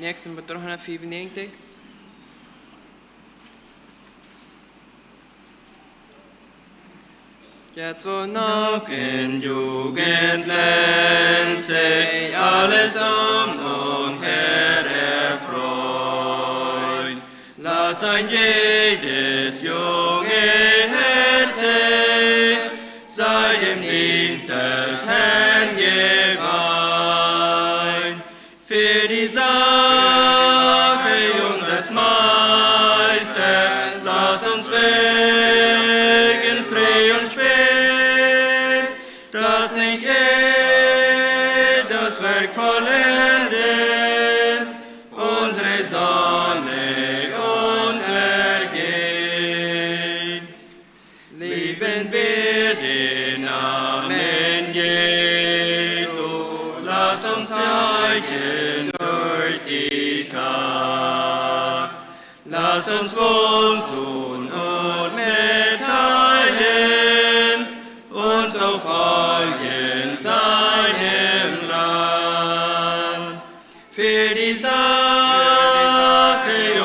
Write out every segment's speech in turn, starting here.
Nächste nummer 395. Jetzt wo noch in Jugend lernt sich alles und Herr erfreut. Lass dein jedes junge Herz sei dem Dienst des Herrn geweiht. Für die Sache und des Meisters lass uns wirken, früh und spät, dass nicht das Werk vollendet, unsere Sonne untergeht. Lieben wir den Namen Jesu, lass uns zeigen durch die Tat. Lass uns wohltun und mitteilen, und so folgen seinem Land. Für die Sache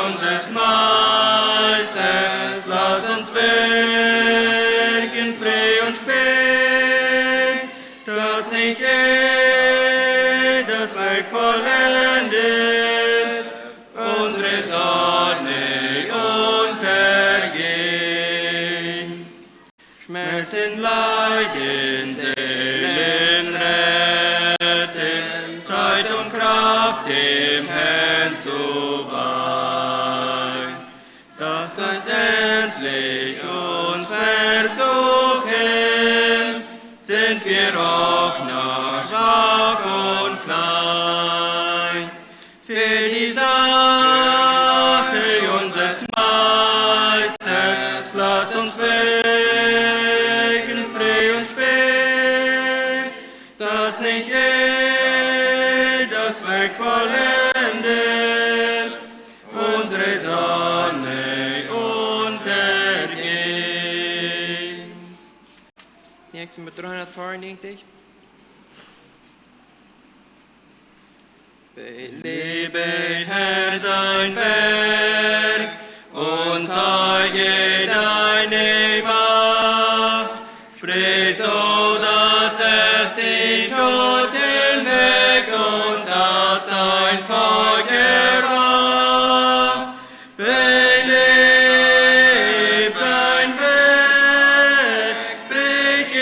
unseres Meisters, lass uns wirken, früh und spät, dass nicht das Werk vollendet, unsere Sonne untergeht. Schmerzen, Leiden, Seelen retten, Zeit und Kraft dem Herrn zu weihen. Dass das ernstlich uns versuchen, sind wir auch noch schwach und klein. Für die Sache unseres Meisters, lass uns wirken, früh und spät, dass nicht das Werk vollendet, unsere Sonne untergeht. Nächste Nummer 394. Belebe, Herr, dein Werk und zeige deine Macht. Sprich so, dass es die Toten weg und dass dein Volk erwacht. Beleb dein Werk, brich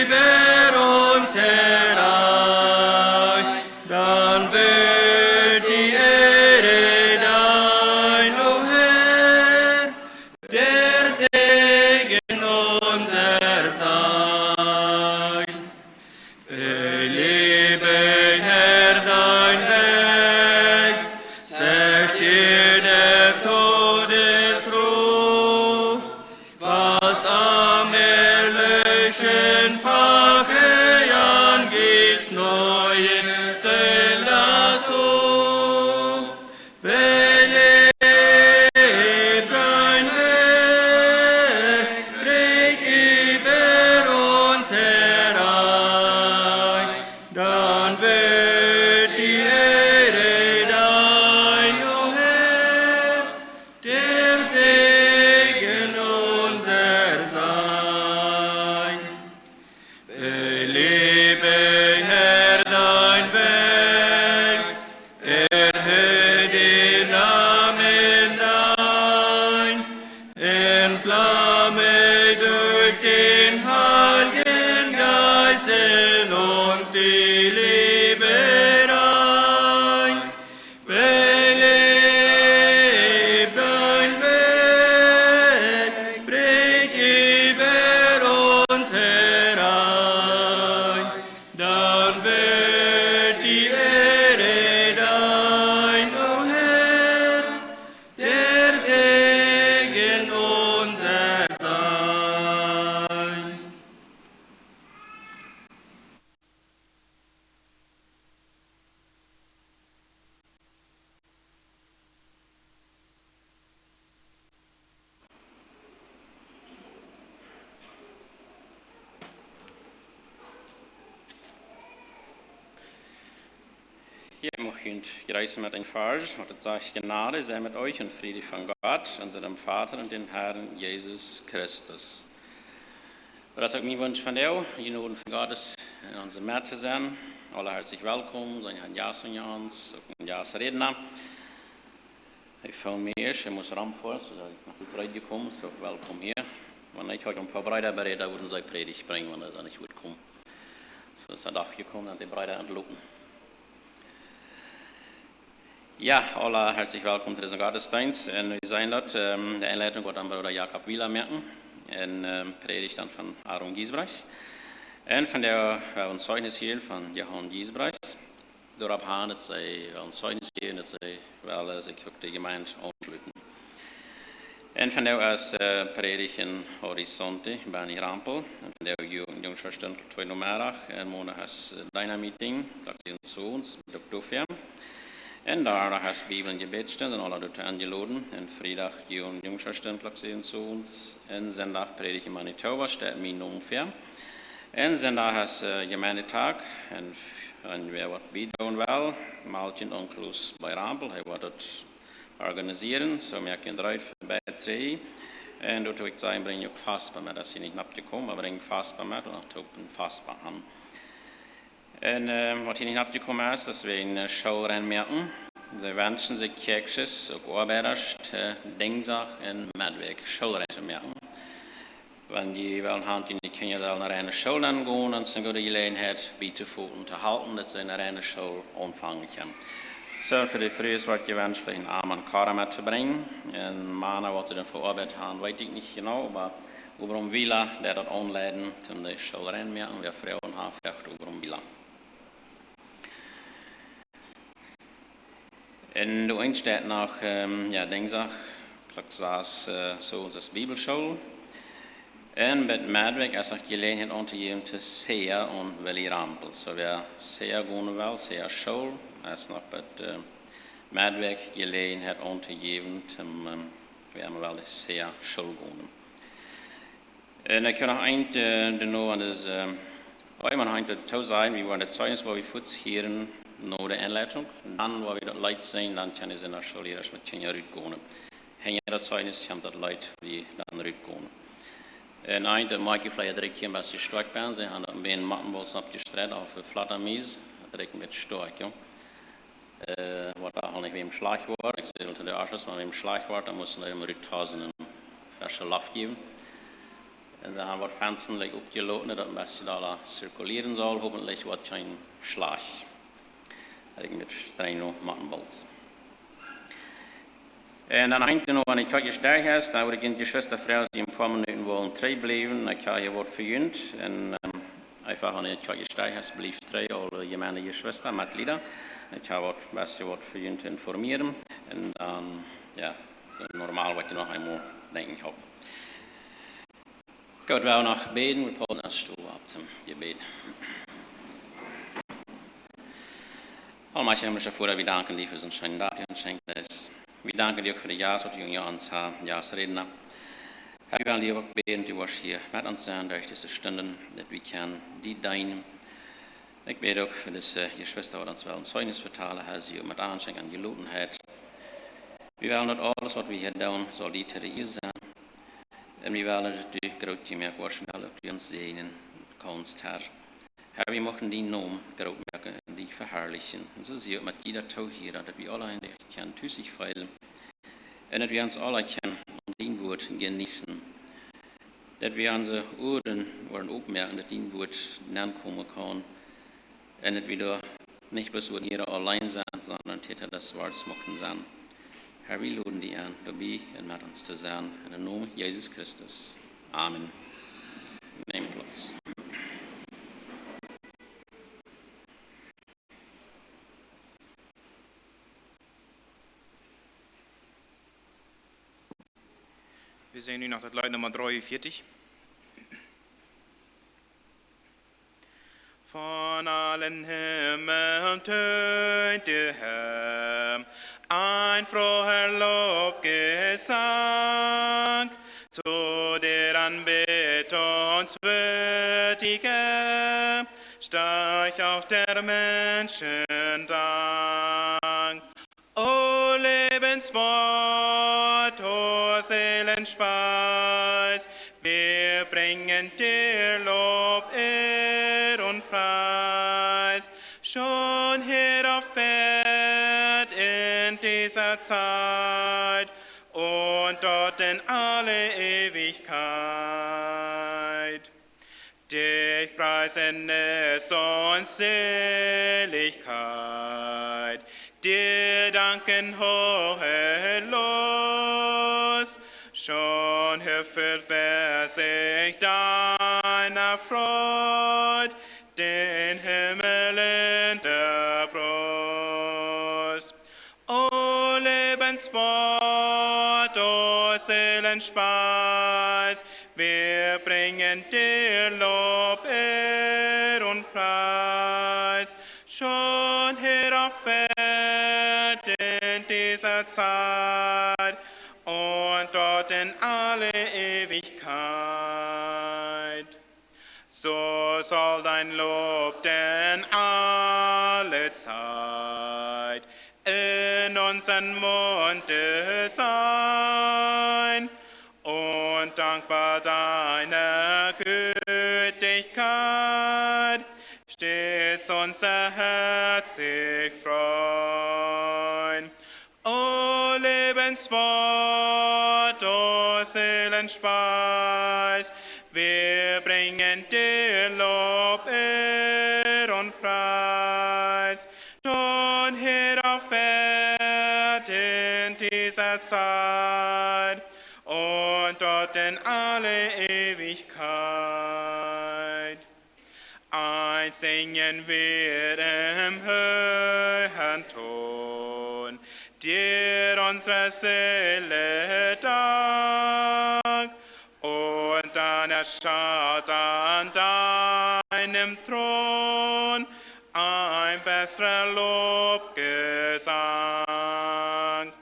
über uns herein, dann wird die Ehre und gereist mit den Vers, und das sagt Gnade sei mit euch und Friede von Gott, unserem Vater und dem Herrn Jesus Christus. Das ist auch mein Wunsch von dir, die Noten von Gottes in unserem Meer zu sein. Alle herzlich willkommen, sein Herrn Jason Jans, und Jas Redner. Ich fühle mich erst, ich muss vor, so ich noch ins Radio kommen, so willkommen hier. Wenn ich heute ein paar Brüder berede, würden sie Predigt bringen, wenn er dann nicht gut kommt. So ist er doch gekommen, und die Brüder entlocken. Ja, alle herzlich willkommen zu diesem Gottesdienst. Und wir sehen dort, die Einleitung wird an Bruder Jakob Wieler merken, in Predigt dann von Aaron Giesbrecht. Und von der ein Zeugnis hier von Johann Giesbrecht. Darauf handelt es ein Zeugnis hier, dass sie sich auch die Gemeinde anschließen. Und von der aus Predigt in Horizonte, Benny Rampel. Und von der Jungschwestern 2 Numerach, und Monat has Dynamiting, das sind zu uns, mit Oktober. En daarna has Bibel en gebedstund en alle doet aangeloden. En vrijdag jongschwestern plaatsen zu uns. En zondag predik in Manitoba, staat mijn ongeveer. En zondag has gemeentag. En we wat bieden wel. Maaltje onklus bij Rampel. Hij wordt het organiseren. Zo merk je eruit bij het drie. En dat ik zeggen, breng je ook vastbaar met. Dat is niet opgekomen, maar breng vastbaar met. En dat ook een vastbaar aan. En wat hier niet opgekomen is, dat we een schoolrein merken. Ze wensen zich kerkjes, ook arbeiders, dinsdag en midweek schoolrein te merken. Wanneer je wel een handje niet kun je dan naar een school gaan, dan is een goede gelegenheid bij te voeten te houden, dat ze naar een school ontvangen kunnen. Zo voor de vrees wordt gewenst, een arm en kar met te brengen. En mannen wat ze dan voor arbeid gaan, weet ik niet genau, maar over Wieler, der dat aanleiden, om de schoolrein merken, we vrouwen hebben vecht over Wieler. En de eindstaat nog, dinsdag, plaksaas zo onze Bibelschule. En met midweek is er gelegenheid om te geven te zeer en Willy Rampel. Zo we zeer gaan wel, zeer school. Is nog met midweek gelegenheid om te geven, we hebben wel zeer school gaan. En ik kan nog eind de nou aan dus, man hangt het toe zijn, we worden het zeugnis waar we voets hieren. Naar de inleiding, dan waar we dat leid zijn, dan kunnen ze naar school eerst met 10 jaar uitkomen. En je dat zeugnis, komt dat leid die dan uitkomen. En eind, maak je vielleicht 3 keer een beetje sterk ben, ze hebben een beetje mattenbols opgestreden auf flattermies, dat ik een beetje sterk, ja. Wat daar al niet weer een Schlagwort, ik zei unter de Arschluss, maar weer een Schlagwort, dan moesten we hem uittazen en een verse laf geven. En dan wordt venstelijk opgeloten, dat een beetje daar circuleren zal, hoffentlich wordt geen slag. Ik met streng mattenbols. En dan hangt er nog aan het kwartje sterk is, dan word ik in de Schwestervrouw die een paar minuten willen 3 blijven, dan kan je wordt verjunt. En einfach aan het kwartje sterk is, blijf 3, alle gemeente je Schwester, Mitglieder. Ik ga wat best wordt verjunt informeren. En dan, ja, so normaal wat je nog eenmaal denken hebt. Goed, we nog beden, we pauzen naar stoel op zum gebed. Almachtiger Himmlischer Vater, wir danken dir für so einen schönen Tag, den du schenkt hast. Wir danken dir auch für die Jahre, die wir uns haben, Jahresredner. Herr, wir wollen dir auch beten, du wirst hier mit uns sein durch diese Stunden, dass wir können die deinen. Ich bete auch für diese Geschwister, die uns ein Zeugnis verteilen, Herr, sie mit Anschenk an Gelotenheit. Wir wollen nicht alles, was wir hier tun, soll die zu dir sein. Und wir wollen, dass du groß mehr wirst, wir wollen, dass du uns segnen kannst, Herr. Herr, wir möchten die Namen groß merken, die verherrlichen. Und so sieht mit jeder Tag hier, dass wir alle in dich tüßig feilen. Und dass wir uns alle kennen und dein Wort genießen. Dass wir unsere Ohren wollen aufmerken, dass dein Wort ankommen kann. Und dass wir da nicht bloß hier allein sein, sondern Täter des Wortes möchten sein. Herr, wir laden dich an, dabei und mit uns zu sein. In dem Namen Jesus Christus. Amen. Nehmt Platz. Wir sehen nun noch das Lied Nummer 43. Von allen Himmeln tönt der Herr ein froher Lobgesang zu der Anbetungswürdige steigt auch der Menschen Dank. O Lebenswort, o Seelenspeis, wir bringen dir Lob, Ehr und Preis. Schon hier auf Welt in dieser Zeit und dort in alle Ewigkeit. Dich preisen es uns Seligkeit, dir danken hohe Los. Schon hüpft wer sich deiner Freud, den Himmel in der Brust. O Lebenswort, o Seelenspeis, wir bringen dir Lob, Ehr und Preis. Schon hier auf Welt in dieser Zeit und dort in alle Ewigkeit. So soll dein Lob denn alle Zeit in unseren Munde sein und dankbar deiner Gütigkeit stets unser Herz sich freuen. O Lebenswort, o Seelenspeis, wir bringen dir Lob, Ehr und Preis. Schon hier auf Welt in dieser Zeit und dort in alle Ewigkeit. Einsingen wir im höheren Ton, dir unsere Seele Dank, und dann erschaut an deinem Thron ein besserer Lobgesang.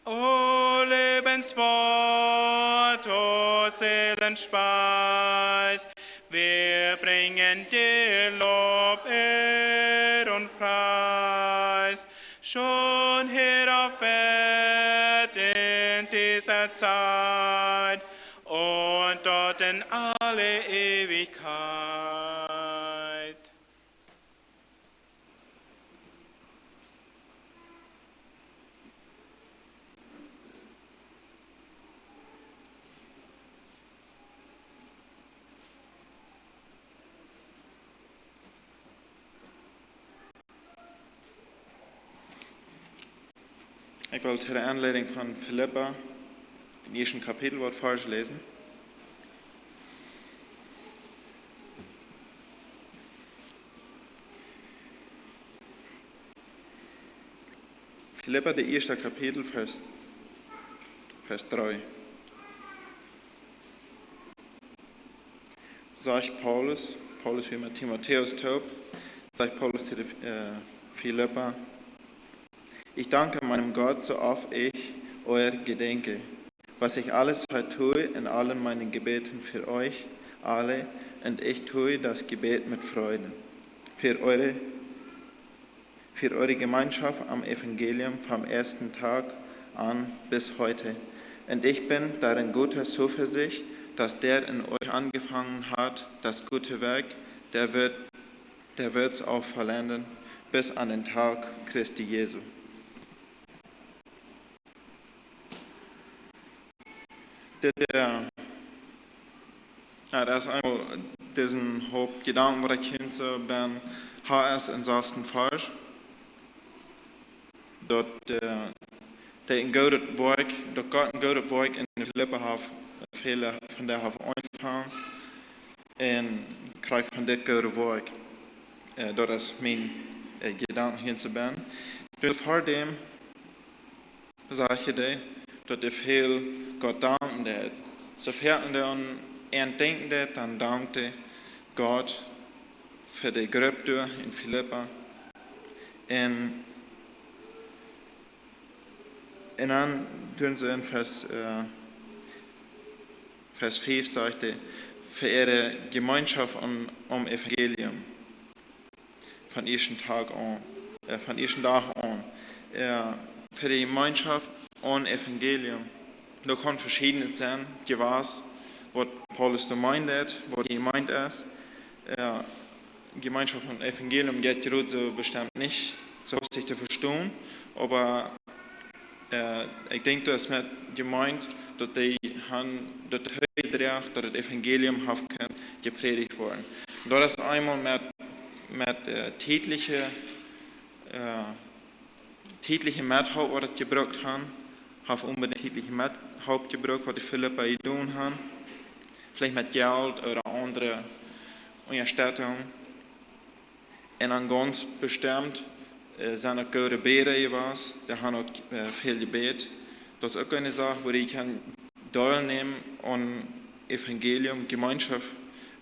O Lebenswort, o Seelenspeis, wir bringen dir Lob, Ehr und Preis. Schon hier auf Welt in dieser Zeit und dort in alle Ewigkeit. Ich wollte ter aanleiding van Philippa, het eerste kapitel wat voorlezen. Philippa, de eerste kapitel, vers 3. Sagt Paulus wie man Timotheus taubt, sagt Paulus zu Philippa: Ich danke meinem Gott, so oft ich euer gedenke, was ich alles tue in allen meinen Gebeten für euch alle, und ich tue das Gebet mit Freude für eure Gemeinschaft am Evangelium vom ersten Tag an bis heute. Und ich bin darin guter Zuversicht, dass der in euch angefangen hat, das gute Werk, der wird es auch vollenden bis an den Tag Christi Jesu. Das ist einmal diesen Hauptgedanken, was ich hinzu bin, HS in Sasten falsch. Dat een goed werk, dat God een goed werk in de Philippa heeft, vele van daar hebben aangevangen en krijg van dit goede werk. Dat is mijn gedanken hinzu ben. Dus voor dem zeg je dat ik veel God danken deed. Sofern er aan denken deed, dan dankte God voor de groep in Philippa. En dann tun sie in Vers 5 sagte, für ihre Gemeinschaft um Evangelium. von ersten Tag an. Für die Gemeinschaft und Evangelium. Da kann verschiedenes sein, was Paulus da meint, was gemeint ist. Gemeinschaft und Evangelium geht so bestimmt nicht, so sich zu verstehen, aber ich denke, dass mit gemeint, dass die Höhe dass das Evangelium gepredigt worden. Das ist einmal mit tägliche Methode, was sie gebraucht haben, unbedingt tägliche Methode gebraucht, was die Philippa getan haben. Vielleicht mit Geld oder andere Unterstützung. Und dann ganz bestimmt sind auch gute Beten gewesen, da haben auch viel Gebet. Das ist auch eine Sache, wo ich teilnehmen an Evangelium, Gemeinschaft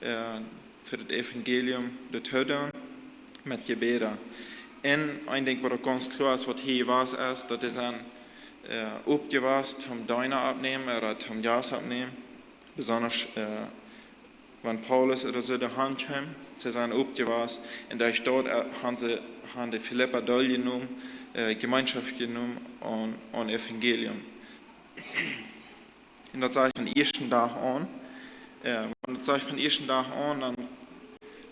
für das Evangelium, das Hören mit Gebeten. Und ein Ding, was auch ganz klar ist, was hier was ist, dass es dann aufgewasst zum Deiner abnehmen oder zum Jas abnehmen. Besonders wenn Paulus oder so der Hand kam, sie sind aufgewasst. Und da dort haben die Philippa doll genommen, Gemeinschaft genommen und Evangelium. Und das sage ich von ersten Tag an. Wenn das sage ich von ersten Tag an,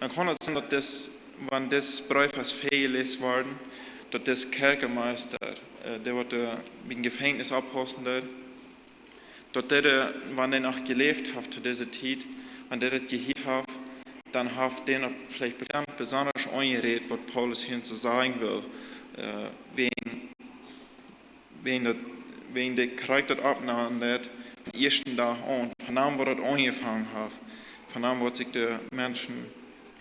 dann kann es sein, dass wenn das Brief als fehlgelesen worden, dass das Kerkermeister, der wird im Gefängnis abhosten, dass der, wenn er noch gelebt hat zu dieser Zeit, wenn der das gehört hat, dann hat der vielleicht bestimmt besonders angeredet, was Paulus hier zu sagen will, wegen der Krieg dort abnahm, vom ersten Tag an, von dem, wo das angefangen hat, von dem, wo sich die Menschen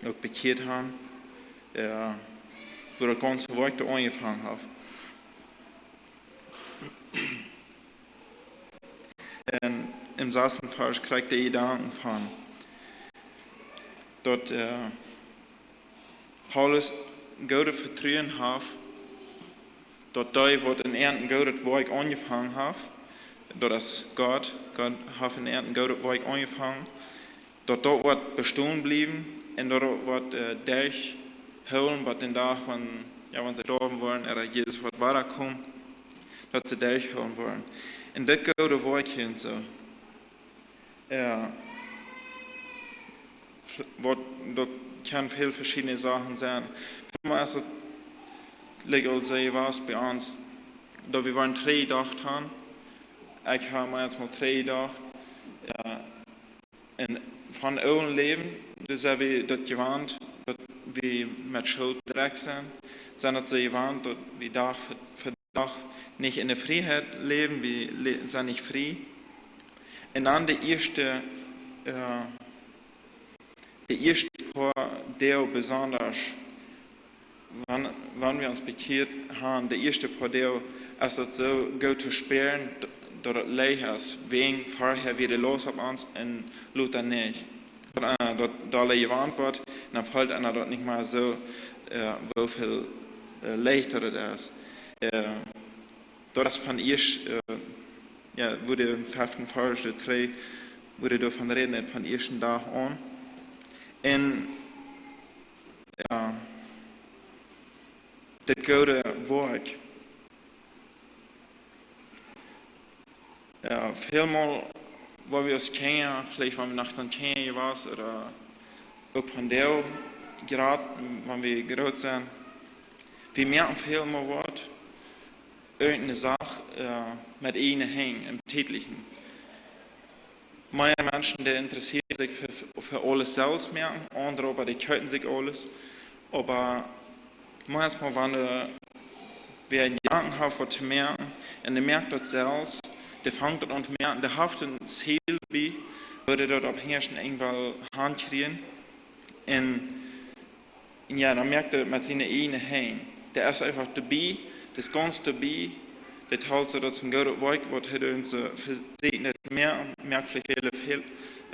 auch bekehrt haben, wo das ganze Werk dort angefangen hat. Und im 6. Vers kriegt er Gedanken von, dass Paulus Gott vertrauen hat, dass da, wo in Ernten Gott Werk angefangen hat, dass Gott hat in Ernten Gott Werk angefangen, dass dort wird bestehen bleiben und dort wird durchholen, was den Tag, wenn sie sterben wollen, oder Jesus wird weiterkommen, dass sie durchholen wollen. Und das geht der Werk hin so. Da können viele verschiedene Sachen sein. Also, also was bei uns, da wir waren 3 gedacht haben, ich habe mir jetzt mal 3 gedacht, und von eurem Leben, das ist wie das gewarnt, dass wir mit Schuld direkt sind das so gewarnt, dass wir Tag für Tag nicht in der Freiheit leben, wir sind nicht frei. Und dann der erste Paar, der besonders, wenn wir uns bekehrt haben, der erste Paar, der also so gut zu spüren, dass es leicht ist, wegen vorher wieder los auf uns und Luther nicht. Wenn einer da gewarnt wird, dann fällt einer dort nicht mal so, wie viel leichter das ist. Das von ihr, wurde im 5. Vers 3, wurde davon reden, von ersten Tag an. Und das gute Wort. Vielmal, wo wir es kennen, vielleicht wenn wir nach so kennen was oder auch von der, gerade wenn wir gerät sind, wir merken vielmal Wort, irgendeine Sache mit ihnen hängen, im Täglichen. Manche Menschen, die interessieren sich für alles selbst merken, andere aber die können sich alles. Aber manchmal, wenn wir einen Gedanken haben, was zu merken, und der merkt das selbst, der fängt an zu merken, der hat ein Ziel dabei, würde dort abhängig irgendwann Hand kriegen. Und ja, dann merkt er mit seinen eigenen Händen. Der ist einfach dabei, das Ganze dabei, der teilt so das ein gutes Werk, was er uns versegnet, merkt vielleicht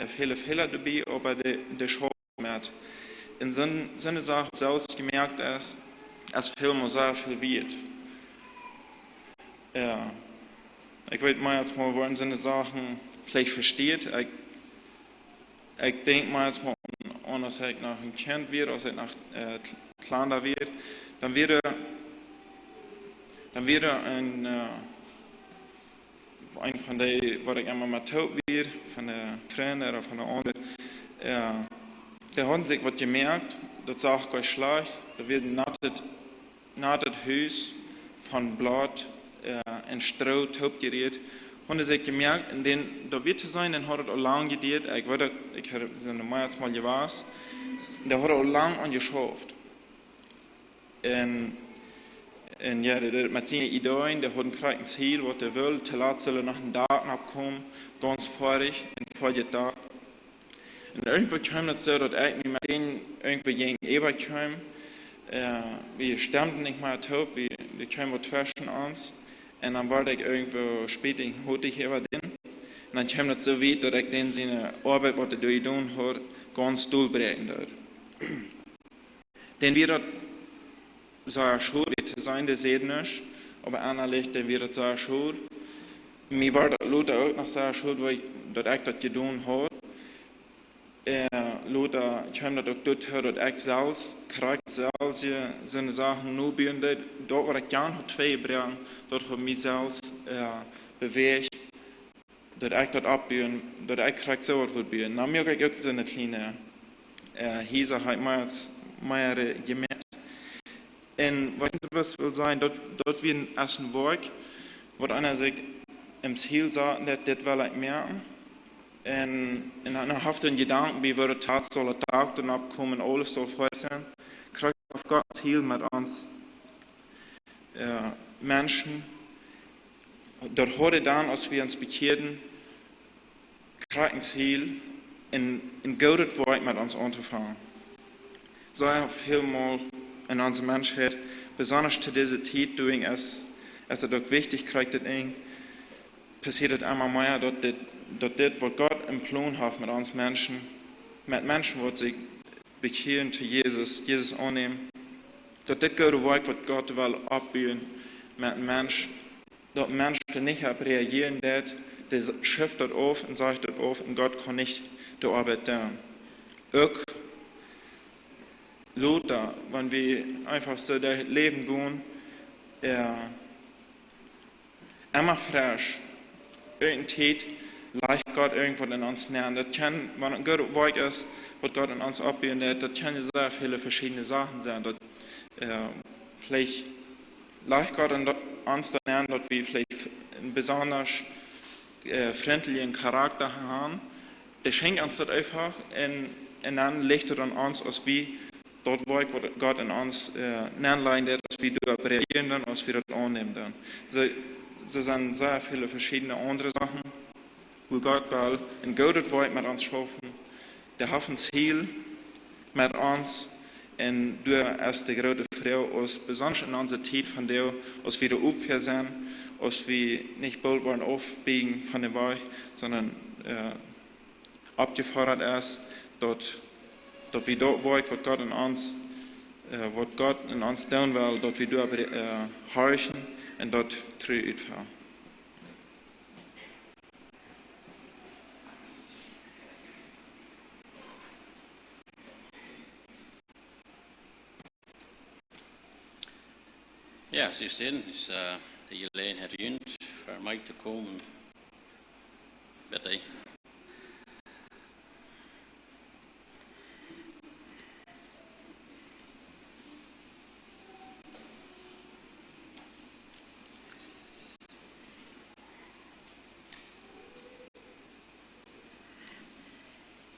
viele Fehler dabei, aber der schaut mit. In so einer Sache selbst gemerkt ist, als viel sehr viel wird. Ja. Ich weiß mal jetzt mal, wo so eine Sachen vielleicht versteht. Ich denke mal jetzt mal, als ich nach einem Kind wird, als ich nach kleiner wird, dann wird ein von der, was ich einmal mal taub wird, von der Trainer oder von der anderen, der hat sich was gemerkt, das sagt gleich schlecht, da wird ein nattet Hüs von Blut in Stroh taub gerät. Und er sich gemerkt, in den da wird sein, dann hat er auch lang gedreht, ich habe es mehrmals mal gewusst, der hat er auch lang angeschafft. Und ja, der mit seinen Ideen, der hat ein Ziel, was er will, Talat soll er nach den Daten abkommen, ganz feurig, in folgenden Tag. Und irgendwo kam das so, dass ich mit denen irgendwie gegen Eva kam, wir stammten nicht mal taub, wir kamen zwischen uns. Und dann war ich irgendwo später in Hotig über den. Und dann kam das so weit, dass ich den seine Arbeit, was er getan hat, ganz durchbrechen dort. Denn wir das sehr schuld zu sein, das sieht nicht, aber anderlich, dann wird das sehr schuld. Mir war das Luther auch noch sehr schuld, weil ich das getan habe. Luther kam das auch dort her, dass ich selbst kriegt selbst so eine Sachen nur bin, dort war ich gerne zwei bringen, dort habe ich mich selbst bewegt, dass ich das abbiegen, dass ich kriegt so etwas biegen. Dann mir ich auch so eine kleine Hieser halt mehr gemerkt. Und was will sein, dort wird ein ersten Werk, wo einer sich im Ziel sagt, das will ich merken. Und dann haft den Gedanken, wie wir Tat soll Tag dann abkommen, alles soll frei sein. Kriegt auf Gottes Ziel mit uns Menschen. Dort heute dann, als wir uns bekehrten, kriegt ein Ziel, in Gutes Wort mit uns anzufangen. So vielmal in unserer Menschheit, besonders zu dieser Zeit, doing es doch wichtig kriegt, das passiert es einmal mehr, dass das, was Gott im Plan hat mit uns Menschen, mit Menschen, die sich bekehren zu Jesus annehmen, dass das gute Werk, was Gott will abbauen, mit Menschen, dass Menschen nicht reagieren, der schifft das auf und sagt das auf und Gott kann nicht die Arbeit tun. Auch Luther, wenn wir einfach so das Leben gehen, immer frisch, irgendein Tät, leicht Gott irgendwo in uns nähern. Das kann, wenn ein gutes Werk ist, was Gott in uns abbauen lässt, das kann sehr viele verschiedene Sachen sein. Das, vielleicht leicht Gott in uns nähern, dass wir vielleicht einen besonders freundlichen Charakter haben. Der schenkt uns das einfach und dann legt er an uns, als wie dort Werk, was Gott in uns nähern lässt, als wir darauf reagieren, dann, als wir das annehmen. Dann. So sind sehr viele verschiedene andere Sachen, wo Gott will ein gutes Werk mit uns schaffen. Der hat ein Ziel mit uns und du als die große Frau, als besonders in unserer Zeit von der, als wir da aufhören sind, als wir nicht bald wollen aufbiegen von dem Weg, sondern abgefordert ist, dass wir dort Werk, was Gott in uns tun will, dass wir dort horchen und dort treu utfallen. Ja, Sie sehen, is de gelegenheid junt voor mij te komen. Bitte.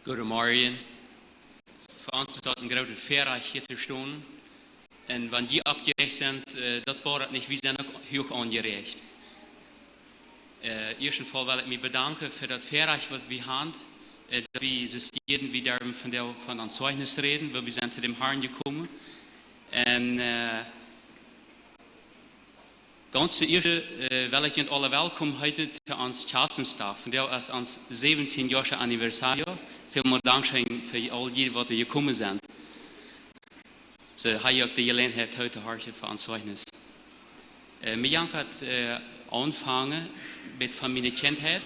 Goedemorgen. Voor ons is dat een grote verreich hier te staan. En wanneer die abgerecht zijn, dat betekent niet, we zijn ook hoog aangerecht. Eerst en vooral wil ik me bedanken voor dat verreich wat we hebben. Dat we existieren, we daar van een Zeugnis reden, weil we zijn zu dem Herrn gekommen. En ganz zuerst will ich Ihnen alle welkom heute zu uns Kerzenstag. Von der ist uns 17 Jahre Anniversarium. Vielen Dank für all die, die gekommen sind. So habe ich auch die Gelegenheit heute für uns Zeugnis. Mir hat angefangen mit meiner Kindheit.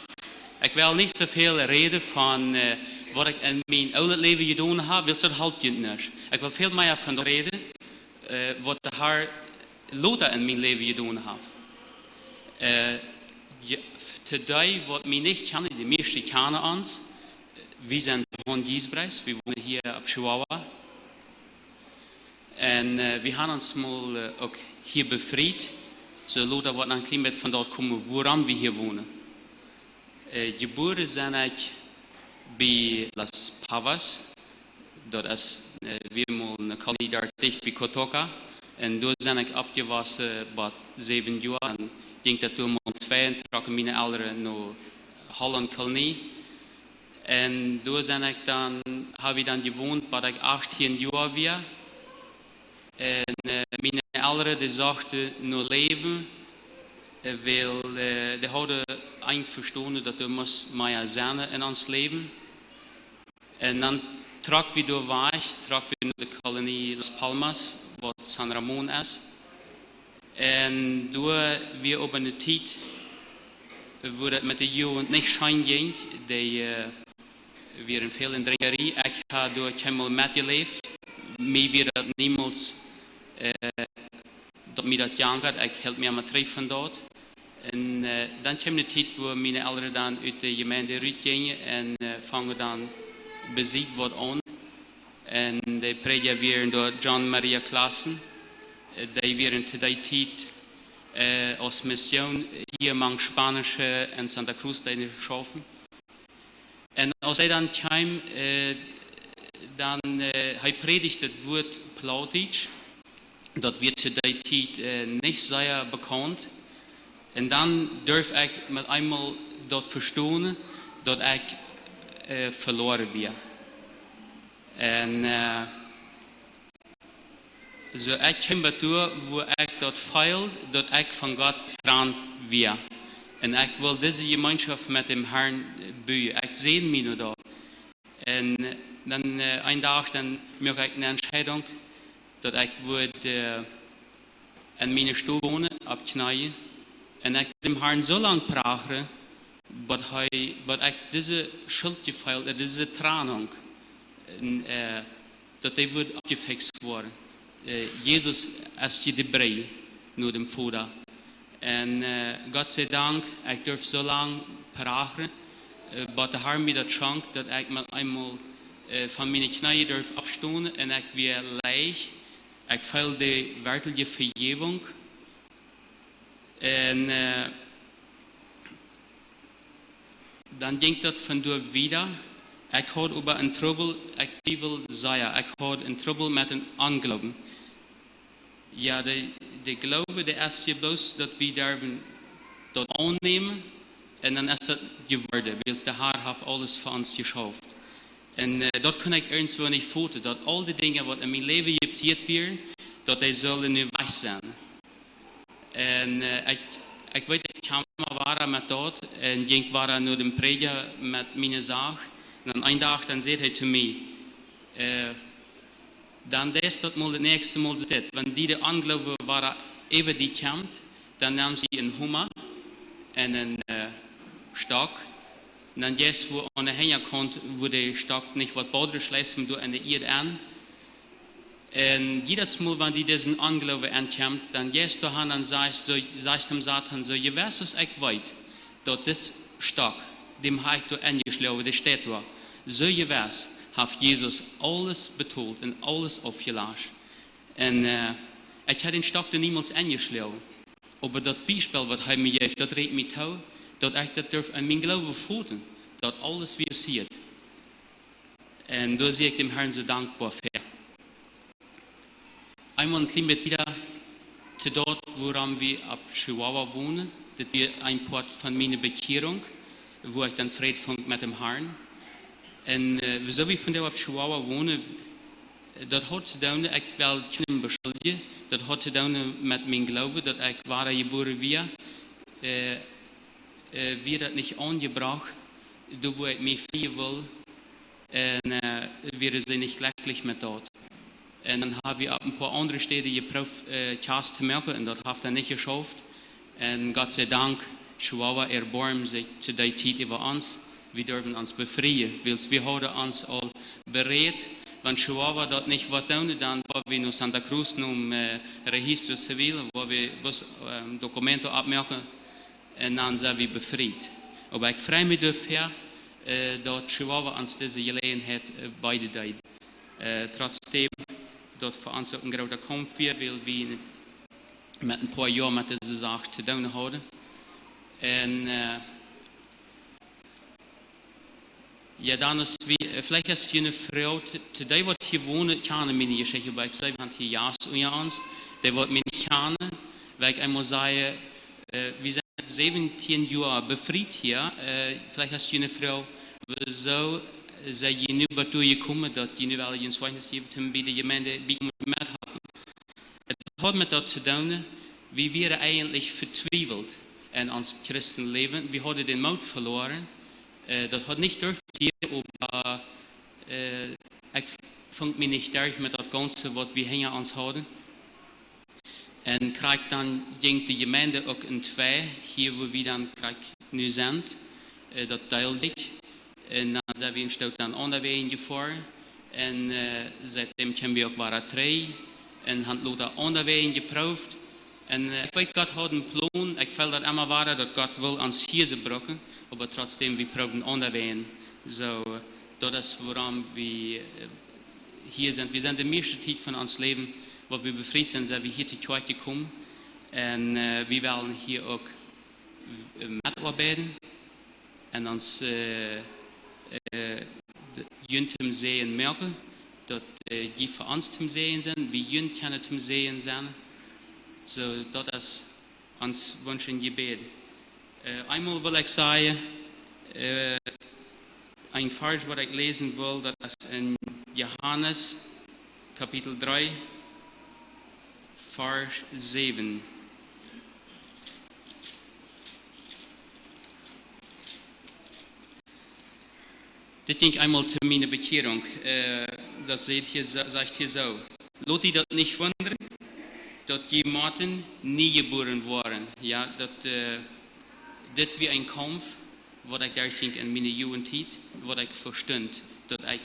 Ich will nicht so viel reden von was ich in meinem alten Leben getan habe, weil das halt nicht. Ich will viel mehr davon reden, wat de Herr Lothar in mijn leven gedaan heeft. Today, wat mij niet kennen, de meeste kennen ons. Wir sind von Giesbreis, wir wohnen hier ab Chihuahua. Und wir haben uns mal auch hier befreit. So Lothar wird ein klein bisschen von dort kommen, woran wir hier wohnen. Geboren sind ich bei Las Pavas. Dort ist wir mal eine Kolonie da dicht bei Kotoka. Und dort sind ich abgewachsen bei 7 Jahren. Und ging das durch mal 2 und trocken meine Eltern nach Holland Kolonie. Und da habe ich dann gewohnt, bei ich 18 Jahre war. Und meine Eltern, die sagten, nur leben, weil die hadden einverstanden, dass du musst mehr sein in uns Leben. Und dann trok wir da weg, trok wir in die Kolonie Las Palmas, wo San Ramon ist. Und da wir über eine Zeit, wo das mit der Jugend nicht schein ging, die wir in vielen Dringerie, ich habe durch einmal mitgelebt, mir wird das niemals, dass mir das jankert, ich hält mir mal treffen dort. Und dann kam eine Zeit, wo meine Eltern dann aus der Gemeinde rausgingen und fangen dann besiegt wird an. Und die Prediger waren dort John Maria Klassen, die waren zu der Zeit als Mission hier mang Spanische in Santa Cruz geschaffen. Und als er dann kam, dann er predigt das Wort Plautitsch. Das wird zu der Zeit nicht sehr bekannt. Und dann darf ich mit einmal dort verstehen, dass ich verloren bin. Und so ich komme dazu, wo ich dort feilt, dass ich von Gott dran bin. Und ich will diese Gemeinschaft mit dem Herrn bauen. Ich sehe mich nur dort. Und dann einen Tag dann mache ich eine Entscheidung, dass ich würde in meine Stube wohnen, abknallen. Und ich dem Herrn so lange praten, dass ich diese Schuldgefühl, diese Trennung, dass die wird abgefixt worden. Jesus ist die Brei, nur dem Vater. Und Gott sei Dank, ich darf so lange praten, aber der Herr mir das schenkt, dass ich mal einmal von meinen Knien darf abstehen und ich werde leicht. Ich fühle die wirkliche Vergebung. Und dann ging das von dort wieder. Ich hatte über ein Trouble, ich will sagen, ich hatte ein Trouble mit dem Anglauben. Ja, der Glaube, der ist hier bloß, dass wir dort annehmen und dann ist es geworden, weil der Herr hat alles für uns geschafft. Und dort kann ich irgendwo nicht foten, dass all die Dinge, die in meinem Leben passiert werden, dass die sollen nicht weg sein. Und ich weiß, ich kam mal mit dort und ging war nur dem Prediger mit meiner Sache. Und dann einen Tag, dann sagt er zu mir, dann das dort mal das nächste Mal sitzt. Wenn die Anglaube war, eben die kommt, dann nahm sie einen Hummer und einen Stock. Und dann jetzt, wo an der Hänge kommt, wo der Stock nicht was baudert, schleißt man durch eine Erde an. Und jedes Mal, wenn die diesen Anglaube ankommt, dann gehst du hin und sagst dem Satan so, je weißt es ich weiß, dass das Stock, dem habe ich da angeschlagen, der steht da. So je weißt, hat Jesus alles betont und alles aufgelassen. Und ich habe den Stock da niemals angeschlagen. Aber das Beispiel, was er mir gibt, das redet mich auch, dass ich das darf an meinen Glauben voten, dass alles wie es sieht. Und da sehe ich dem Herrn so dankbar für. Einmal ein klein bisschen wieder zu dort, woran wir ab Chihuahua wohnen. Das wird ein Port von meiner Bekehrung, wo ich dann Fried fand mit dem Herrn. Und wieso ich von der ab Chihuahua wohne, das hat zu tun, ich will keinen beschuldigen, das hat zu tun mit meinem Glauben, dass ich wahre geboren wir das nicht angebracht, da wo ich mich frei will, und wir sind nicht glücklich mit dort. Und dann haben wir ab ein paar andere Städte geprüft, Chaos zu merken, und dort hat er nicht geschafft. Und Gott sei Dank, Chihuahua erbarmt sich zu der Zeit über uns. Wir dürfen uns befreien, weil wir haben uns all bereit, wenn Chihuahua dort nicht wat doen, dann war wir in Santa Cruz im Registro Civil, wo wir Dokumente abmerken und dann sind wir befreit. Aber ich freue mich dafür, dass Chihuahua uns diese Gelegenheit beide deed. Trotzdem, dat voor ons ook een grote kampf wil we met een paar jaar met deze zaak te doen houden. En ja, dan is wie, vielleicht als je een vrouw, die wordt hier wonen, kan mij niet zeggen, maar ik zei, want hier jaast onder ons, die wordt mij niet kennen, weil ich einmal sage, wir sind 17 Jahre befreit hier, vielleicht als je een vrouw, wieso zijn je nu naartoe gekomen dat je nu wel je zwijgnis hebt bij de gemeente met hadden. Het had met dat te doen, we waren eigenlijk vertwijfeld in ons christenleven. We hadden de moed verloren. Dat had niet durven zien, maar ik vond me niet erg met dat ganze wat we hier ons hadden. En krijg dan ging de gemeente ook in twee, hier waar we dan nu zijn. Dat deelt zich. En dan zijn we in stoot dan onderweg voor. En seitdem hebben we ook waren drie. En hebben we onderweg geproefd. En ik weet, God had een plan. Ik voel dat immer waar dat God wil ons hier gebruiken. Maar trotzdem, we proeven onderweg. Zo, dat is waarom we hier zijn. We zijn de meeste tijd van ons leven, waar we bevrijd zijn we hier te kort gekomen. En we willen hier ook metarbeiden. En ons jullie te zien merken dat die voor ons te zien zijn, wie jullie kunnen te zien zijn. Zo, dat is ons wens en gebed. Eenmaal wil ik zeggen, een vers wat ik lezen wil, dat is in Johannes, kapitel 3, vers 7. Dit ging einmal zu meiner Bekehrung. Das sagt hier so. Laat die dat nicht wundern, dass jemanden nie geboren waren. Ja, dit wie ein Kampf, wat ik daar ging in mijn Jugendtijd, wat ik verstond. Dat ik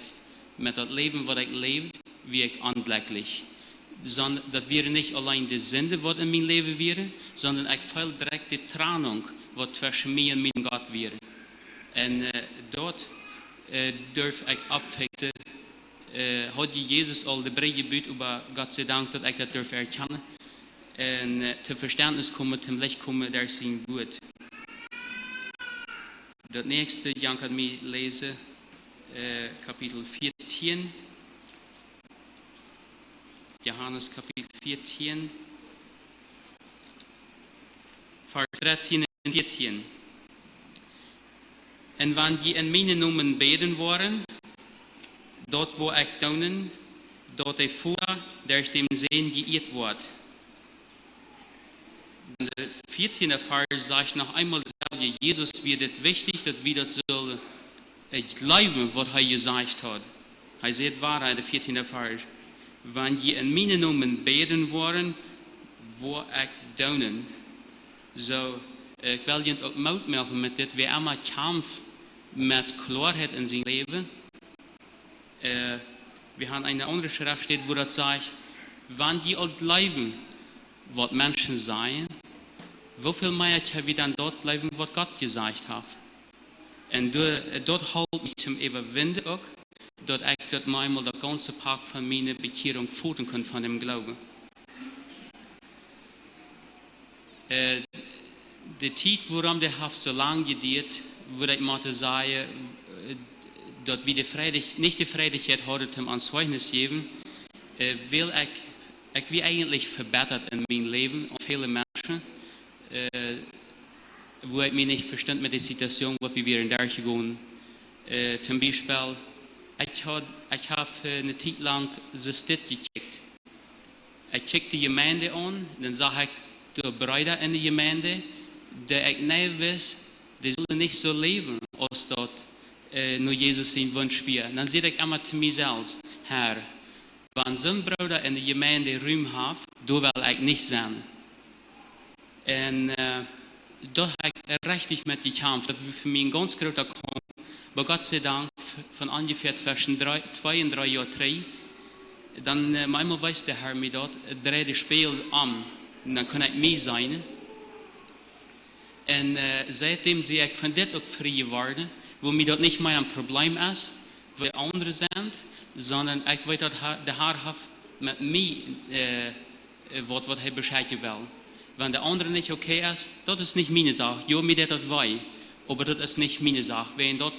met dat leven wat ik leefde, wie ik aantrekkelijk. Dat wäre nicht allein de Sünde, wat in mijn leven wäre, sondern ik voel direct de Trennung, wat zwischen mir und mijn Gott wäre. En dort durf ik abfixen. Had je Jezus al de brede buurt, aber Gott sei Dank, dat ik dat durf erkennen. En te verständnis komen, te licht komen, daar zijn woord. Dat nächste, Jan kan mij lezen, kapitel 14. Johannes kapitel 14. Vers 13 en 14. En wanneer die in mijn noemen beden worden, dat wo ik doen, dat hij voor durch dem Sehen geirrt wordt. De 14e Vers sagt noch einmal, Jesus wird es wichtig, dass wir das sollen glauben, was er gesagt hat. Er sagt Wahrheit, der 14e Vers. Wenn je in mijn noemen beden worden, wo ik doen. So, ik wil je ook moed maken met dit. Wie immer Kampf met Klarheit in zijn leven. Wir haben eine andere Schrift steht, wo das sagt, wenn die auch glauben, was Menschen sagen, wieviel mehr können wir dann dort glauben, was Gott gesagt hat. Und dort halt mich zum Überwinden auch, dass ich dort einmal das ganze Park von meiner Bekehrung foten kann von dem Glauben. Die Zeit, worum der Haft so lange gedauert, würde ich mal sagen, dass wir nicht die Freiheit hatten, ans Zeugnis geben, will ich wie eigentlich verbessert in meinem Leben auf viele Menschen, wo ich mich nicht verstand mit der Situation, wo wir in der gehen. Zum Beispiel, ich habe eine Zeit lang das gecheckt. Ich checkte die Gemeinde an, dann sah ich die Brüder in der Gemeinde, die ich nicht weiß, die sollen nicht so leben, als dort nur Jesus sein Wunsch wäre. Dann sehe ich immer zu mir selbst, Herr, wenn so ein Bruder in der Gemeinde Ruhm hat, da will ich nicht sein. Und dort habe ich richtig mit gekämpft. Das war für mich ein ganz großer Kampf. Aber Gott sei Dank von ungefähr zwischen 2 und 3 Jahren 3, dann manchmal weiß der Herr mir dort, dreht das Spiel an, und dann kann ich mich sein. Und seitdem sehe ich von das auch frei geworden, wo mir dort nicht mehr ein Problem ist, weil andere sind, sondern ich weiß, dass der Herr hat mit mir, was er Bescheid will. Wenn der andere nicht okay ist, das ist nicht meine Sache. Ja, mir das weiß, aber das ist nicht meine Sache. Wenn dort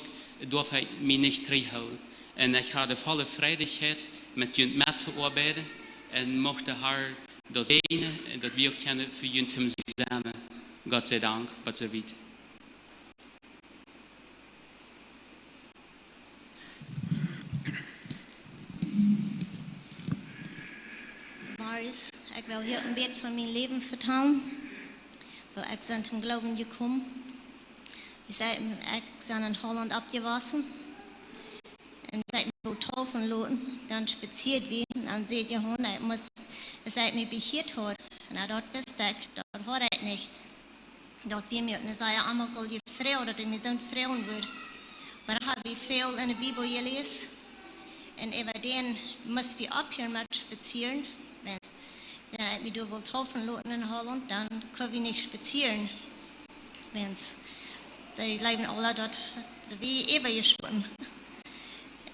darf ich mich nicht reinhalten. Und ich habe volle Freudigkeit, mit jemand mitzuarbeiten und möchte der Herr das sehen, dass wir können für jemand sein. Gott sei Dank, was so weit. Marius, ich will hier ein Bild von meinem Leben vertellen, wo ich sind im Glauben gekommen. Ich bin in Holland abgewachsen. Und ich mich taufen lassen, dann spaziert wie, und dann seht ihr, ich muss, es mich behiert hat. Und dort wusste ich, dort hat ich nicht. Dort wie mir eine sehr ammerige Frau, dass ich mir so ein Frauen würde. Aber ich habe viel in der Bibel gelesen. Und über den muss wir abhören mit spazieren. Wenn ich mich taufen lassen in Holland, dann können wir nicht spazieren. Die leben alle dort wie übergeschwunden.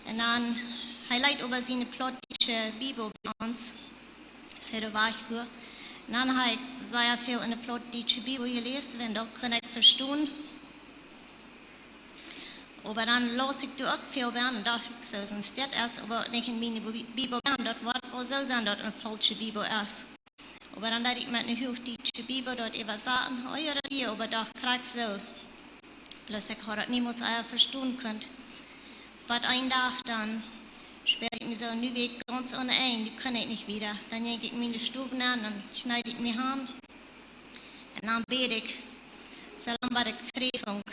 Und dann highlight über seine plottische Bibel bei uns. Das war ich für. Und dann habe ich sehr viel in der plottische Bibel gelesen, wenn doch kann ich verstehen. Aber dann los ich auch viel werden und dachte ich so, sonst das erst, aber nicht in meine Bibel werden, dort wird auch so sein, dort eine falsche Bibel ist. Aber dann dachte ich mit einer hochdeutsche Bibel dort über Sachen, oh ja, hier, aber doch krieg so. Bloß ich habe das niemals verstehen können. Aber ein Tag dann sperre ich mich so, nu gehe ich ganz ohne ein, die kann ich nicht wieder. Dann gehe ich meine Stube an, dann schneide ich mich an. Und dann bete ich, so lange war ich Friedfunk.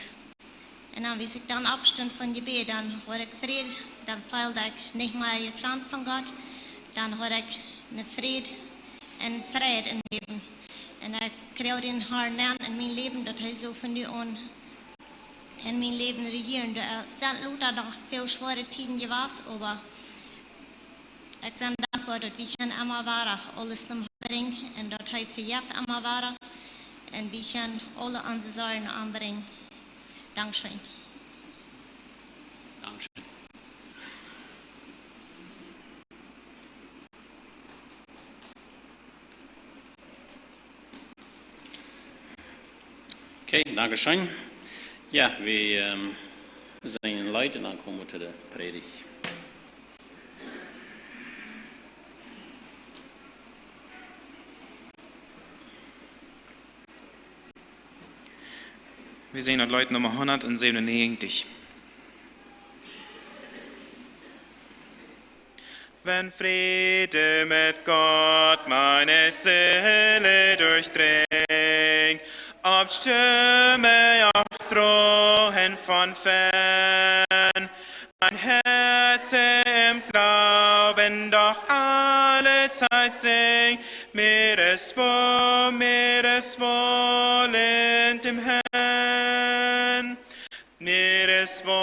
Und dann, wie ich dann abstand von Gebet, dann habe ich Frieden, dann fällt ich nicht mehr getrennt von Gott, dann habe ich eine Frieden und Frieden im Leben. Und ich kriege den Herrn lernen in meinem Leben, dass er so von dir an in mein Leben regieren. Es sind Luther noch viel schwere Zeiten gewesen, aber ich bin dankbar, dass wir immer waren, alles nach bringen und dass er für jeden immer waren und wir können alle unsere Sorgen anbringen. Dankeschön. Dankeschön. Okay, Dankeschön. Ja, wir zijn Leute und dann kommen wir zu der Predigt. Wir sehen dort Leute Nummer 197. Wenn Friede mit Gott meine Seele durchdringt, ob Stimme auch drohen von fern, mein Herz im Glauben doch alle Zeit singt, mir ist wohl in dem Herrn, mir ist wohl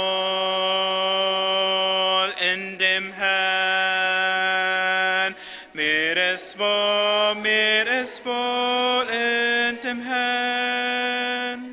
in dem Herrn, mir ist wohl in dem Herrn.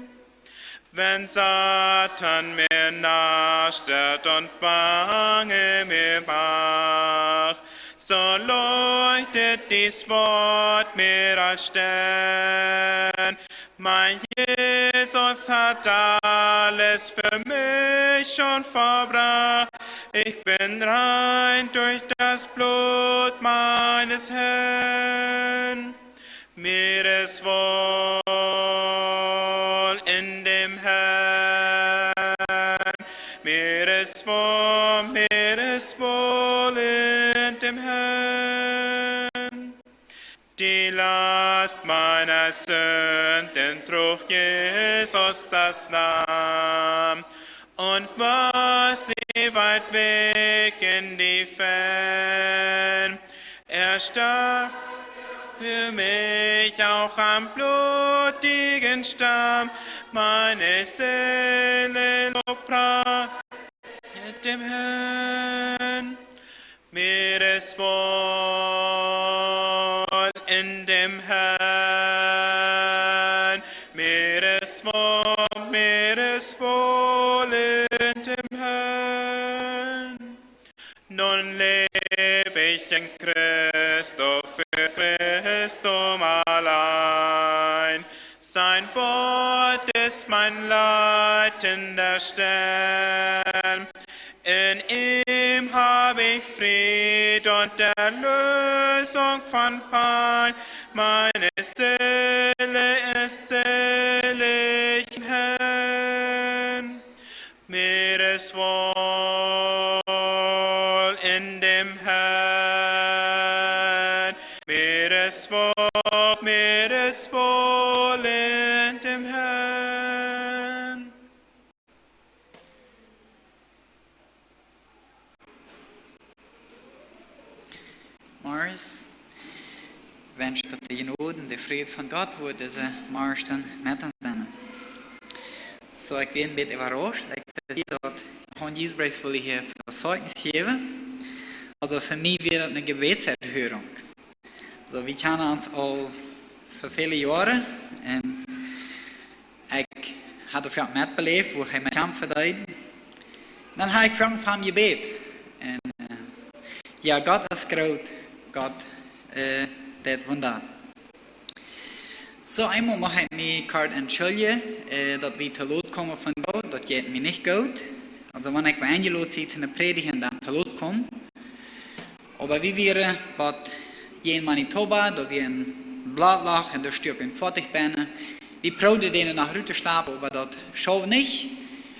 Wenn Satan mir nachstellt und Bange mir macht, so leuchtet dies Wort mir als Stern. Mein Jesus hat alles für mich schon verbracht. Ich bin rein durch das Blut meines Herrn. Mir ist wohl in dem Herrn. Mir ist wohl in dem Herrn. Die Last meiner Sünden trug Jesus das Lamm und warf sie weit weg in die Fern. Er starb für mich auch am blutigen Stamm, meine Seele lobpreist dem Herrn. es wohl in dem Herrn. Nun lebe ich in Christus, für Christum allein. Sein Wort ist mein leitender Stern. In ihm habe ich Fried und Erlösung von Pein. Meine Seele ist selig im Herrn. Mir ist wohl in dem Herrn. Mir ist wohl in dem Herrn. Morris wünscht dat de genoden, de vrede van God wordt deze morgen met ons zijn. Zo ik ben een beetje überrascht, dat Hans Giesbrechts wil hier voor Zeugnis geven. Also für mich wäre das eine Gebetserhörung. So, wir kennen uns al für viele Jahre. Ich hatte Frank mitbeleefd, wo ich mich verdedigt. Dann habe ich Frank van Gebet. En ja, Gott ist groot. Gott deed Wunder. So, einmal mag ich mich kort entschuldigen, dass wir zu Lot kommen von Gott. Das geht mir nicht gut. Also, wenn ich bei Angelo zieht in der Predigt, dann zu Lot komme. Aber wie wir bei in Manitoba, da wir ein Blatt lag und da stirb in 40 Beine, wir probieren denen nach Rüte schlafen, aber das schaffen nicht.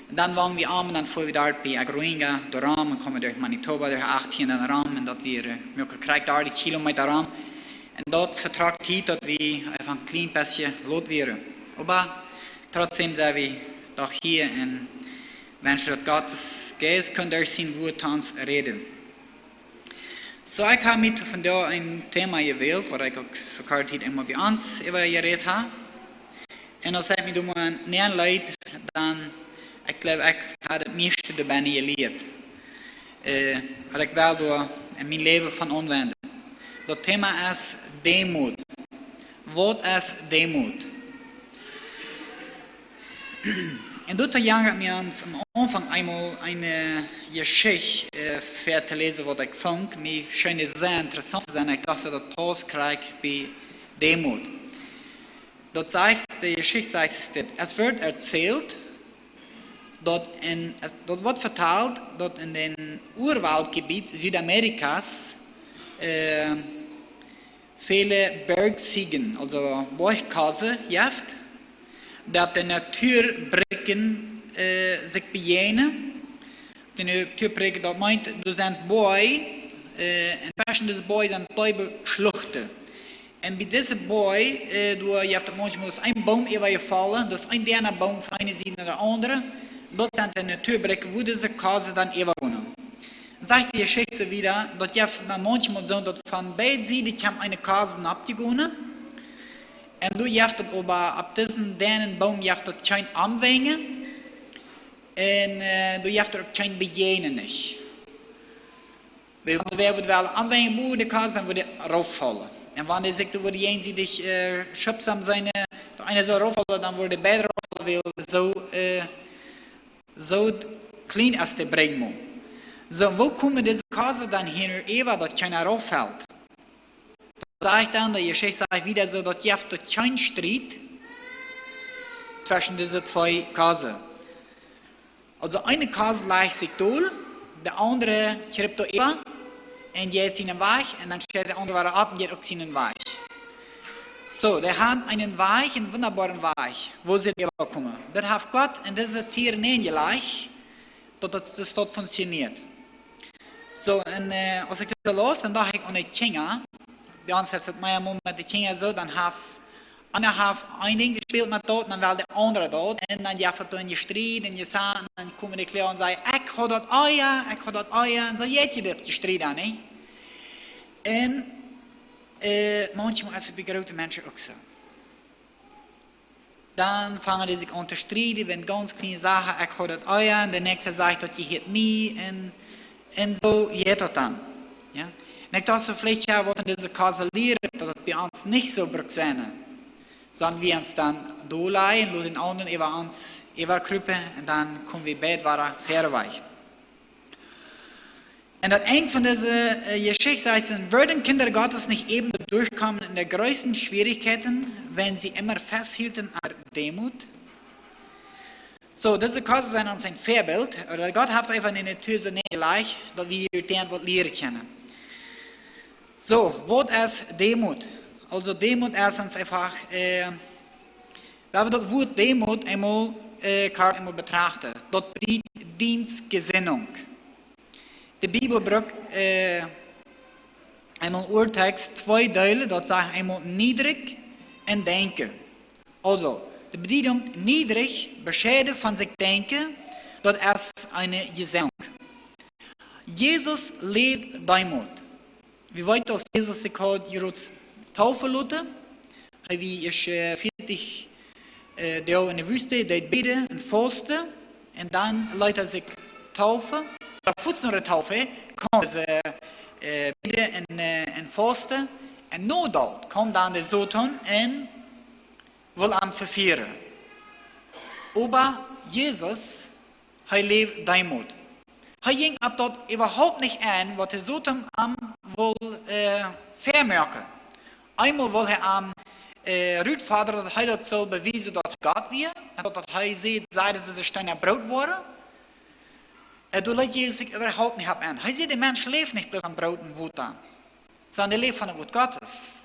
Und dann waren wir arm und dann fuhren wir dort bei Agroinga, der Raum, und kommen durch Manitoba, durch 18 in den Raum, und dort wir kriegen 30 Kilometer Raum. Und dort vertragt hier, dass wir einfach ein kleines bisschen Lot wären. Aber trotzdem sind wir doch hier und wenn wir Gottes Geist können durch sein Wort uns reden. So, ich habe mit von da ein Thema gewählt, wo ich auch verkehrt heute immer bei uns über geredet habe. Und als ich mich um ein näher leid, dann, ich glaube, ich habe das meiste dabei gelehrt. Und ich will da in mein Leben von anwenden. Das Thema ist Demut. Was ist Demut? In dieser Jahr hat mir uns am Anfang einmal eine Geschichte zu lesen, was ich fand. Mir scheint es sehr interessant zu sein. Ich dachte, dass Paulus kriegt bei Demut. Dort sagt die Geschichte sagt es wird erzählt, dort wird verteilt, dort in den Urwaldgebiet Südamerikas viele Bergziegen, also Borgkase, jaft. Dat de natuurbreken zich bejenen. De natuurbreken, dat meint, er zijn boy, en tussen deze boy zijn twee schluchten. En bij deze boy, je hebt manchmal een boom even gevallen, dus een derde boom van een zijde naar de andere. Dat zijn de natuurbreken, wo deze kazen dan even wonen. Sagt die Geschichte wieder, dat je dan manchmal zo, dat van beide zijden je een kazen abgegonnen. En du hebt het aber ab diesen denen Baum hebt het geen aanwengen en du hebt er geen bejenen niet. Weil wer wird wel aanwengen moet de kaas dan wordt het raufvallen. En wanneer zegt wordt jenseitig schöpsam zijn, einer so raufvallen dan wordt het beter raufvallen, weil so klein als de brengen moet. So wo komen deze kaas dan hier even dat geen rauffällt? Sagt dann, der Geschichte sagt wieder so, dass es kein Streit zwischen diesen zwei Kasen. Also eine Kase leicht sich durch, der andere schreibt da über und geht seinen Weg und dann steht der andere wieder ab und geht auch seinen Weg. So, der hat einen Weg, einen wunderbaren Weg, wo sie überkommen. Das hat Gott in diese Tiere hingelegt, dass das dort funktioniert. So, und als ich das los, dann dachte ich an die Kinder. Bei uns hat es mehr Moment die Kinder so, dann einer ein Ding gespielt mit dort, dann war der andere dort. Und dann hat er gestritten und gesagt, und dann kommen die Kleine und sagen, ich habe das Eier, und so geht ihr das gestritten, nicht? Und manchmal ist es bei großen Menschen auch so. Dann fangen die sich an zu streiten, wenn ganz kleine Sachen, ich habe das Eier, und der nächste sagt, dass ich es nie, und so geht das dann. Ja? Und ich dachte, vielleicht ja, was in dieser Kase lernen, dass es bei uns nicht so braucht sein, sondern wir uns dann durchleihen, und den anderen über uns überkruipen en dan komen we bij het verder weg. En dat een van deze Geschichten würden Kinder Gottes nicht eben durchkommen in der größten Schwierigkeiten, wenn sie immer festhielten an Demut? So, diese Kurse sind uns ein Vorbild. Oder Gott hat einfach in der Tür so nicht gleich, dass wir den was lehren können. So, was ist Demut? Also Demut ist uns einfach, wenn wir das Wort Demut einmal betrachten, das bedeutet Dienstgesinnung. Die Bibel braucht einmal Urtext zwei Teile, das sagt einmal niedrig und denken. Also, die Bedeutung niedrig, bescheiden von sich denken, das ist eine Gesinnung. Jesus lebt Demut. Wie weit dass Jesus sich hat, Jerusalem Taufe lassen, wie ich 40 Jahre in der Wüste, die beten und fasten, und dann lässt sich Taufe. Voets naar de tafel komen ze bidden en vasten. En na dat komt dan de Satan en wil hem vervieren. Maar Jesus, hij leeft Demut. Hij ging op dat überhaupt niet aan wat de Satan hem wil vermerken. Einmal wil hij hem uitvorderen dat hij dat zal bewijzen dat God weer. En dat hij ziet, zei dat ze steiner brood worden. Du lässt Jesus sich überhaupt nicht an. Er sieht, der Mensch lebt nicht bloß am Brot und Wasser, sondern er lebt von dem Wort Gottes.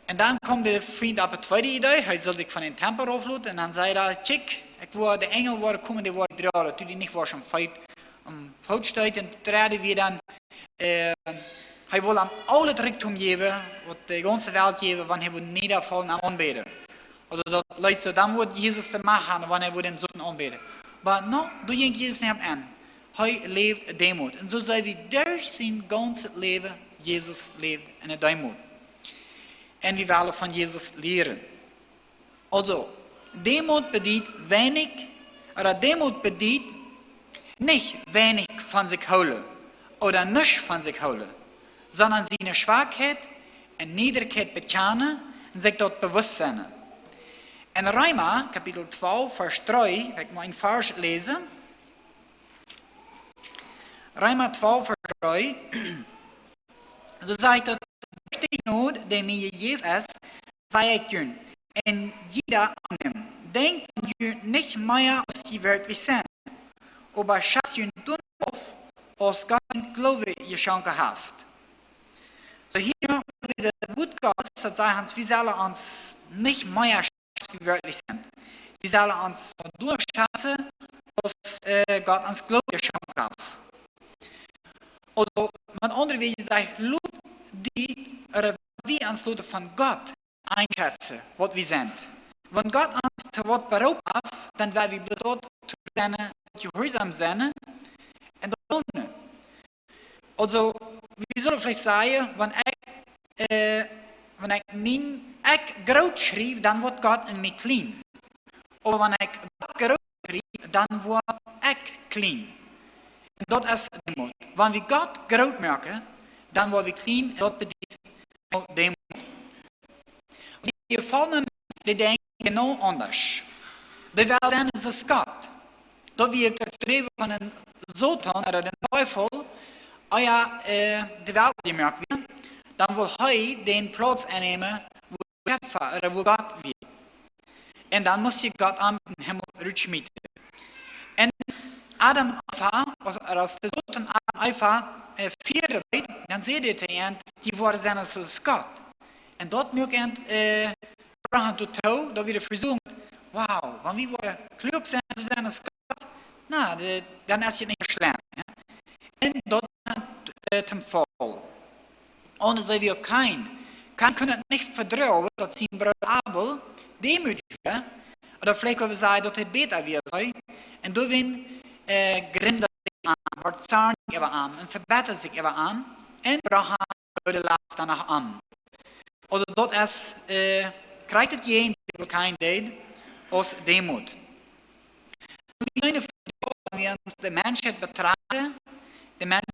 Und dann kommt der Freund auf eine zweite Idee, er soll sich von dem Tempel aufladen, und dann sagt er, check, der Engel war kommen, die war gerade, die nicht war schon feit, Fout steht, und treden wir dann, er will am alle Reichtum geben, was die ganze Welt geben, wann er niederfallen am Anbeten. Also das Leute so, dann wird Jesus das machen, wann er den Sohn anbeten. Aber no, du ging Jesus nicht an. Er lebt Demut. Und so sei wie durch sein ganzes Leben, Jesus lebt in der Demut. Und wir wollen von Jesus lehren. Also, Demut bedeutet wenig, oder Demut bedeutet nicht wenig von sich holen, oder nicht von sich holen, sondern seine Schwachheit und Niederkeit bekennen und sich dort bewusst sein. In Römer, Kapitel 12, Vers 3, ich mal einen Vers lesen. Römer 12, Vers 3. So sagt er, die Not, die mir gegeben ist, sei ich jün. Und jeder annimmt. Denkt von jün nicht mehr, als die wirklich sind. Aber schafft jün tun auf, als Gott und Glaube geschenkt hat. So hier haben wir das Wort Gottes, das sagt uns, wir sollen uns nicht mehr wie wirklich sind. Wir sollen uns durchschaffen, was Gott uns Glaube geschenkt hat. Oder mit anderen Wegen sagt, wir uns Leute von Gott einschätzen, was wir sind. Wenn Gott uns zu Wort beraubt hat, dann werden wir dort zu seinen Gehorsam sein und das lohnen. Also, wir sollen vielleicht sagen, wenn ich groot schreef, dan wordt God in mij clean. Maar wanneer ik groot schreef, dan word ik clean. En dat is demut. Wanneer we God groot maken, dan worden we clean en dat betekent demut. Die gevallen die denken genau anders. Die willen zoals God. Dat we het streven van een Satan, oder den Teufel, de wereld die merken we, dan wil hij den plaats innemen oder wo Gott will. Und dann muss ich Gott am Himmel rutschmieten. Und Adam einfach, als der Sohn Adam einfach vierde wird, dann seht ihr, die worden zijn zoals Gott. Und dort mögen vragen zu tun, da wir versuchen, wow, wenn wir worden klug zijn, so zijn als Gott, na, dann ist es nicht schlimm. Und dort zum Fall. Und so wie kein kunnen het niet vertrouwen dat zijn broer Abel demütig was. Oder vielleicht können wir sagen, dass er beter wird. Und du grindet sich an, wordt zornig über an und verbetert sich über an und braucht er de laatste danach an. Also dort ist, krijgt het geen kein deed als Demut. Wie eine Frau, wenn wir uns die Menschheit betrachten, die Menschheit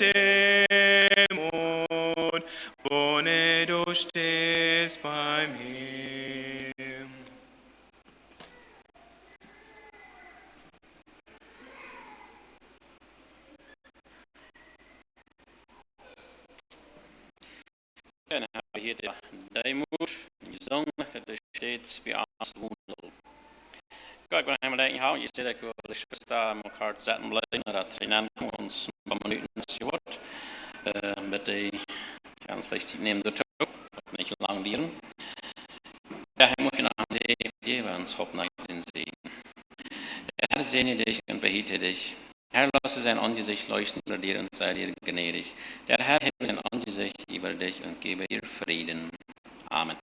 Demut, wohne du stehst bei mir. Dann haben wir hier die Demut, gesungen, das steht bei uns wunderbar. Gott, wir haben denken, how, je ziet dat we de schwester met elkaar zetten blijven, dat trainen ons een paar minuten als je wordt. Met die ganz wichtig nehmen der Tag, nicht lang dienen. Daher muss ich nach dem See, wir uns hoffen nach den Segen. Der Herr segne dich und behüte dich. Herr, lasse sein Angesicht leuchten über dir und sei dir gnädig. Der Herr hebe sein Angesicht über dich und gebe dir Frieden. Amen.